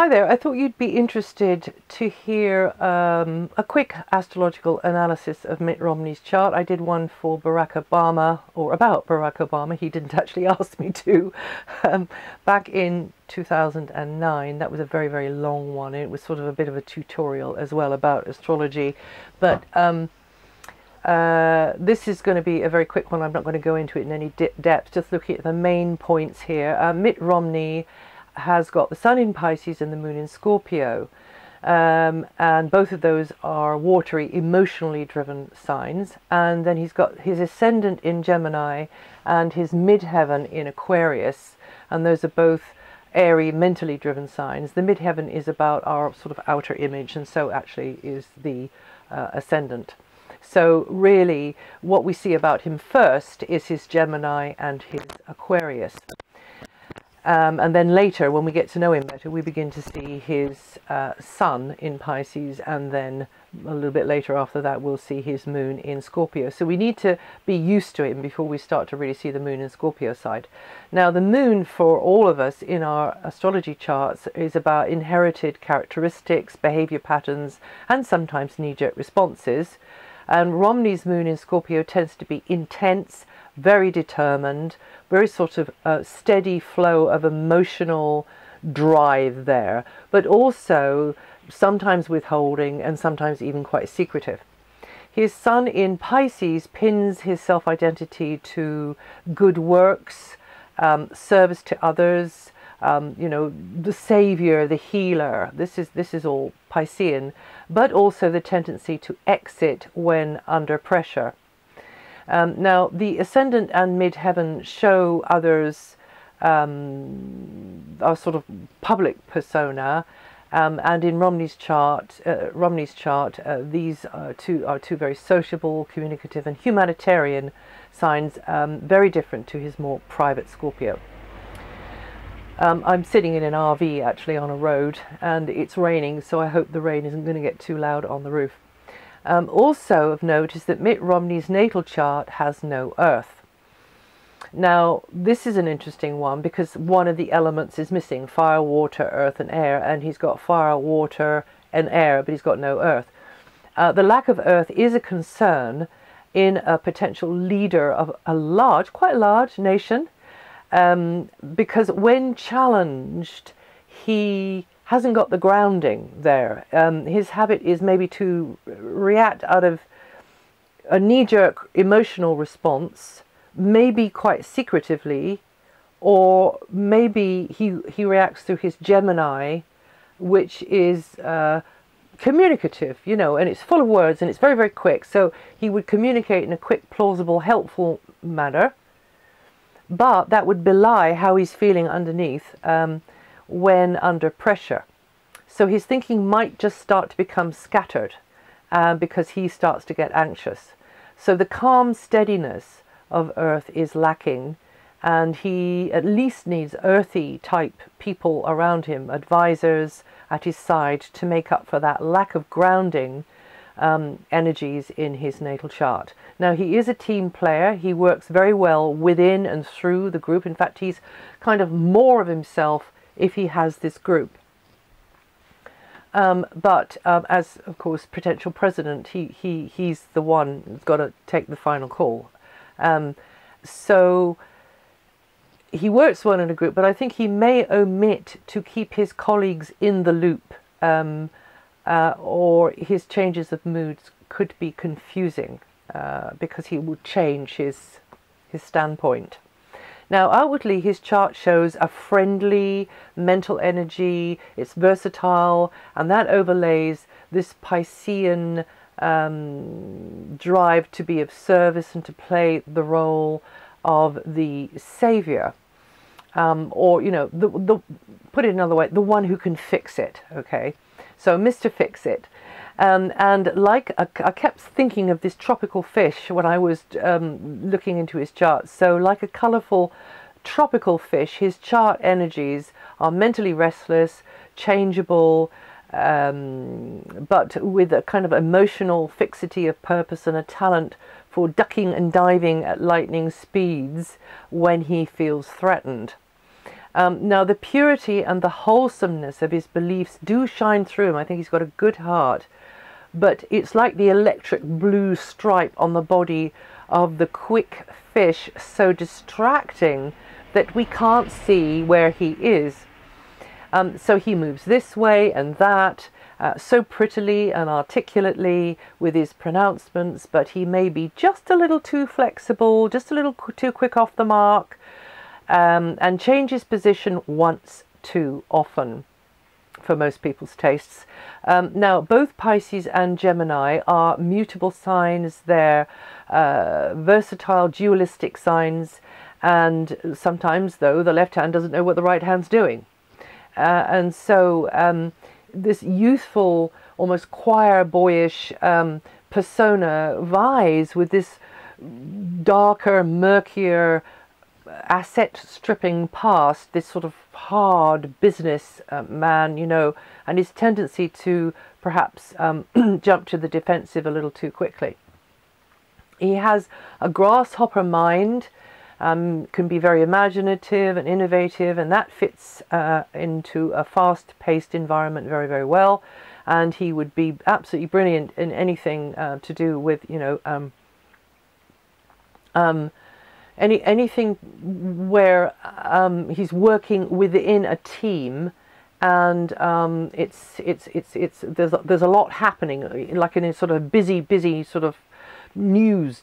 Hi there, I thought you'd be interested to hear a quick astrological analysis of Mitt Romney's chart. I did one for Barack Obama, or about Barack Obama. He didn't actually ask me to. Back in 2009, that was a very, very long one. It was sort of a bit of a tutorial as well about astrology. But this is going to be a very quick one. I'm not going to go into it in any depth, just looking at the main points here. Mitt Romney has got the Sun in Pisces and the Moon in Scorpio, and both of those are watery, emotionally driven signs. And then he's got his Ascendant in Gemini and his midheaven in Aquarius, and those are both airy, mentally driven signs. The midheaven is about our sort of outer image, and so actually is the Ascendant. So really what we see about him first is his Gemini and his Aquarius. And then later, when we get to know him better, we begin to see his Sun in Pisces, and then a little bit later after that we'll see his Moon in Scorpio. So we need to be used to him before we start to really see the Moon in Scorpio side. Now the Moon for all of us in our astrology charts is about inherited characteristics, behavior patterns, and sometimes knee-jerk responses. And Romney's Moon in Scorpio tends to be intense, very determined, very sort of steady flow of emotional drive there, but also sometimes withholding and sometimes even quite secretive. His Sun in Pisces pins his self-identity to good works, service to others, you know, the savior, the healer. This is all Piscean, but also the tendency to exit when under pressure. Now, the Ascendant and Midheaven show others our sort of public persona, and in Romney's chart, these are two very sociable, communicative, and humanitarian signs, very different to his more private Scorpio. I'm sitting in an RV actually on a road, and it's raining, so I hope the rain isn't going to get too loud on the roof. Also of note is that Mitt Romney's natal chart has no Earth. Now this is an interesting one because one of the elements is missing: fire, water, earth and air, and he's got fire, water and air, but he's got no Earth. The lack of Earth is a concern in a potential leader of a quite large nation, because when challenged he hasn't got the grounding there. His habit is maybe to react out of a knee-jerk emotional response, maybe quite secretively, or maybe he reacts through his Gemini, which is communicative, you know, and it's full of words and it's very, very quick. So he would communicate in a quick, plausible, helpful manner, but that would belie how he's feeling underneath when under pressure. So his thinking might just start to become scattered because he starts to get anxious. So the calm steadiness of Earth is lacking, and he at least needs earthy type people around him, advisors at his side, to make up for that lack of grounding energies in his natal chart. Now he is a team player. He works very well within and through the group. In fact, he's kind of more of himself if he has this group. But as of course potential president, he's the one who's got to take the final call. So he works well in a group, but I think he may omit to keep his colleagues in the loop, or his changes of moods could be confusing because he will change his standpoint. Now outwardly his chart shows a friendly mental energy, it's versatile, and that overlays this Piscean drive to be of service and to play the role of the savior, or, you know, put it another way, the one who can fix it, okay? So Mr. Fix It. And like I kept thinking of this tropical fish when I was looking into his chart. So like a colorful tropical fish, his chart energies are mentally restless, changeable, but with a kind of emotional fixity of purpose and a talent for ducking and diving at lightning speeds when he feels threatened. Now, the purity and the wholesomeness of his beliefs do shine through him. I think he's got a good heart, but it's like the electric blue stripe on the body of the quick fish, so distracting that we can't see where he is. So he moves this way and that, so prettily and articulately with his pronouncements, but he may be just a little too flexible, just a little too quick off the mark, and changes position once too often for most people's tastes. Now, both Pisces and Gemini are mutable signs. They're versatile, dualistic signs, and sometimes, though, the left hand doesn't know what the right hand's doing. And so this youthful, almost choir boyish persona vies with this darker, murkier, asset stripping past, this sort of hard business man, you know, and his tendency to perhaps jump to the defensive a little too quickly. He has a grasshopper mind, can be very imaginative and innovative, and that fits into a fast-paced environment very, very well. And he would be absolutely brilliant in anything to do with, you know, anything where he's working within a team, and there's a lot happening, like in a sort of busy sort of news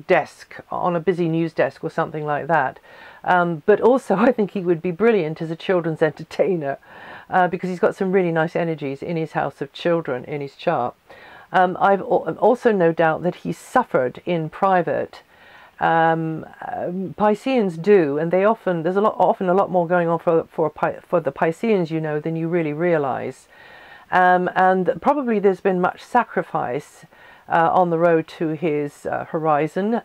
desk, on a busy news desk or something like that. But also I think he would be brilliant as a children's entertainer, because he's got some really nice energies in his house of children in his chart. I've also no doubt that he suffered in private. Pisceans do, and they often, there's often a lot more going on for the Pisceans, you know, than you really realize. And probably there's been much sacrifice on the road to his horizon,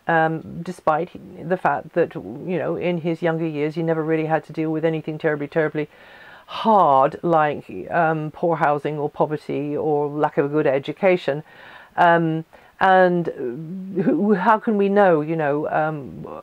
despite the fact that, you know, in his younger years he never really had to deal with anything terribly hard, like poor housing or poverty or lack of a good education. And how can we know, you know,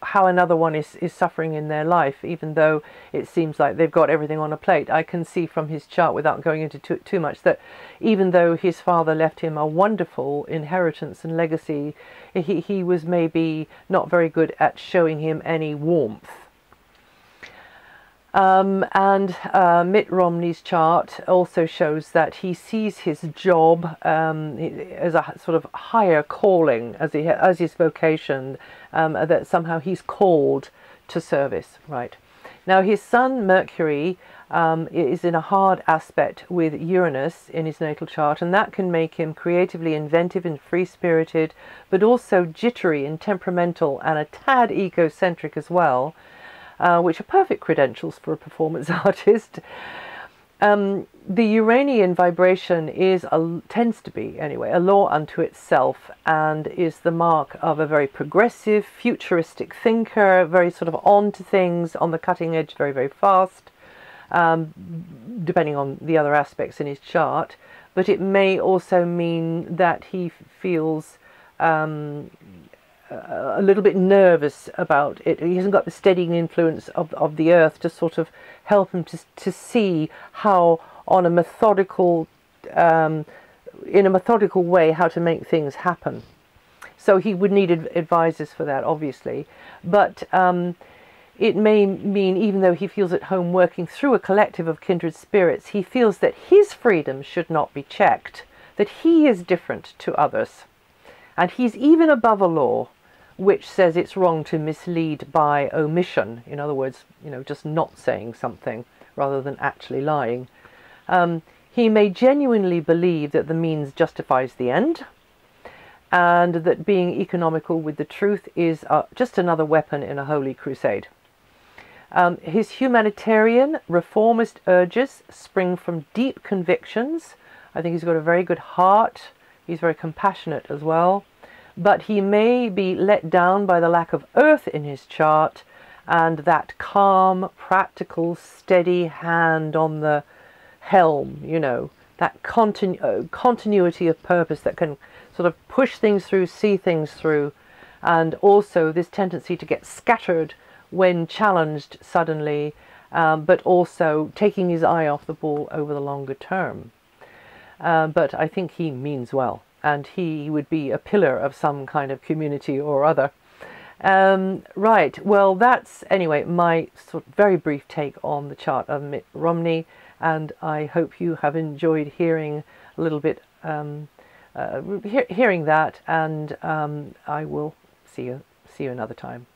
how another one is suffering in their life, even though it seems like they've got everything on a plate? I can see from his chart, without going into too much, that even though his father left him a wonderful inheritance and legacy, he was maybe not very good at showing him any warmth. Mitt Romney's chart also shows that he sees his job as a sort of higher calling, as his vocation, that somehow he's called to service. Right. Now his sun Mercury is in a hard aspect with Uranus in his natal chart, and that can make him creatively inventive and free-spirited, but also jittery and temperamental and a tad egocentric as well. Which are perfect credentials for a performance artist. The Uranian vibration tends to be, anyway, a law unto itself, and is the mark of a very progressive, futuristic thinker, very sort of on to things, on the cutting edge, very, very fast, depending on the other aspects in his chart. But it may also mean that he feels a little bit nervous about it. He hasn't got the steadying influence of the earth to sort of help him to see how, on a methodical, in a methodical way, how to make things happen. So he would need advisors for that, obviously. But it may mean, even though he feels at home working through a collective of kindred spirits, he feels that his freedom should not be checked, that he is different to others. And he's even above a law which says it's wrong to mislead by omission. In other words, you know, just not saying something rather than actually lying. He may genuinely believe that the means justifies the end, and that being economical with the truth is just another weapon in a holy crusade. His humanitarian, reformist urges spring from deep convictions. I think he's got a very good heart. He's very compassionate as well. But he may be let down by the lack of earth in his chart, and that calm, practical, steady hand on the helm, you know, that continuity of purpose that can sort of push things through, see things through, and also this tendency to get scattered when challenged suddenly, but also taking his eye off the ball over the longer term. But I think he means well, and he would be a pillar of some kind of community or other. Right, well, that's anyway my sort of very brief take on the chart of Mitt Romney, and I hope you have enjoyed hearing a little bit, hearing that, and I will see you another time.